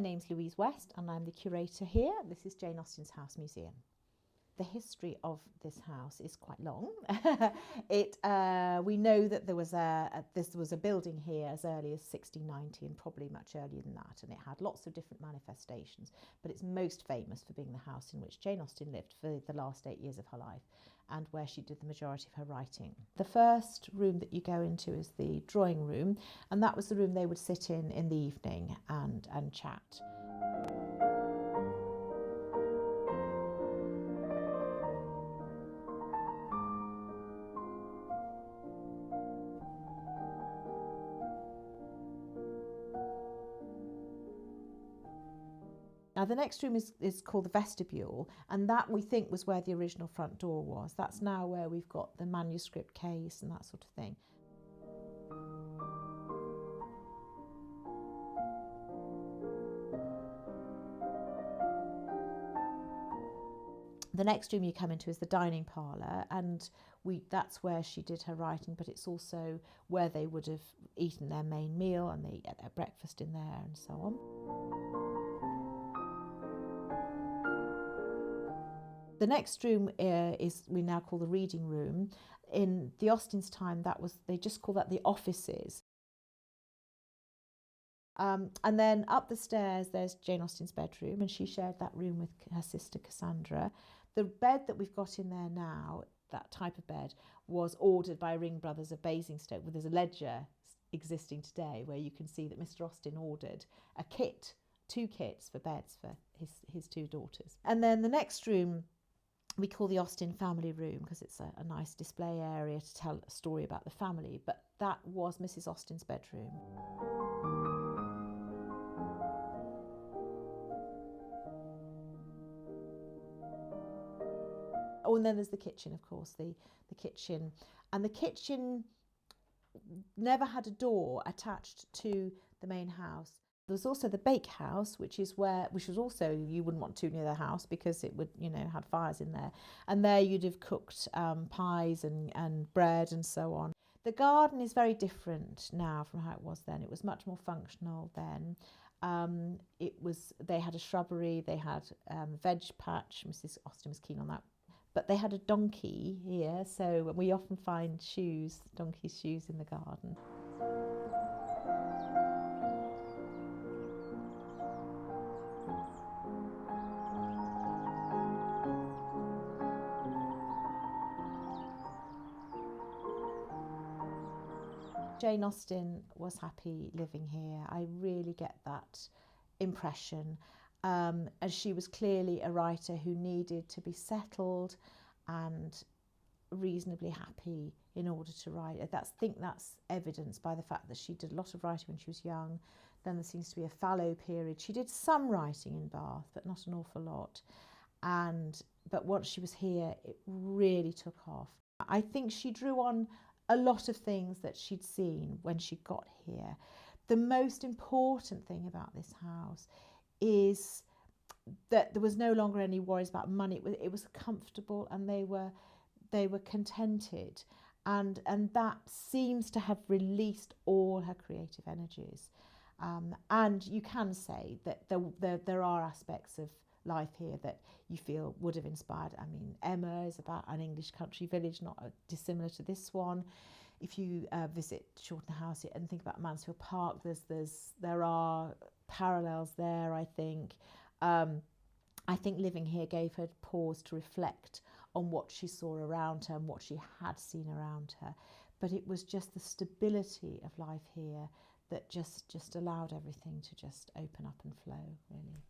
name's Louise West and I'm the curator here. This is Jane Austen's House Museum. The history of this house is quite long. We know that there was a building here as early as 1690 and probably much earlier than that, and it had lots of different manifestations, but it's most famous for being the house in which Jane Austen lived for the last 8 years of her life and where she did the majority of her writing. The first room that you go into is the drawing room, and that was the room they would sit in the evening and chat. Now the next room is called the vestibule, and that we think was where the original front door was. That's now where we've got the manuscript case and that sort of thing. The next room you come into is the dining parlour, and that's where she did her writing, but it's also where they would have eaten their main meal, and they ate their breakfast in there and so on. The next room we now call the reading room. In the Austens' time, they just call that the offices. And then up the stairs, there's Jane Austen's bedroom, and she shared that room with her sister Cassandra. The bed that we've got in there now, that type of bed, was ordered by Ring Brothers of Basingstoke. Well, there's a ledger existing today where you can see that Mr. Austen ordered two kits for beds for his two daughters. And then the next room we call the Austen family room because it's a nice display area to tell a story about the family, but that was Mrs. Austen's bedroom. Oh, and then there's the kitchen, of course, the kitchen. And the kitchen never had a door attached to the main house. There was also the bakehouse, which was also, you wouldn't want too near the house because it would, had fires in there. And there you'd have cooked pies and bread and so on. The garden is very different now from how it was then. It was much more functional then. They had a shrubbery, they had a veg patch. Mrs. Austen was keen on that. But they had a donkey here, so we often find donkey's shoes in the garden. Jane Austen was happy living here. I really get that impression. As she was clearly a writer who needed to be settled and reasonably happy in order to write. I think that's evidenced by the fact that she did a lot of writing when she was young. Then there seems to be a fallow period. She did some writing in Bath, but not an awful lot. But once she was here, it really took off. I think she drew on a lot of things that she'd seen when she got here. The most important thing about this house is that there was no longer any worries about money. It was comfortable, and they were contented, and that seems to have released all her creative energies. And you can say that there are aspects of life here that you feel would have inspired. I mean, Emma is about an English country village, not dissimilar to this one. If you visit Chawton House and think about Mansfield Park, there are parallels there, I think. I think living here gave her pause to reflect on what she saw around her and what she had seen around her. But it was just the stability of life here that just allowed everything to just open up and flow, really.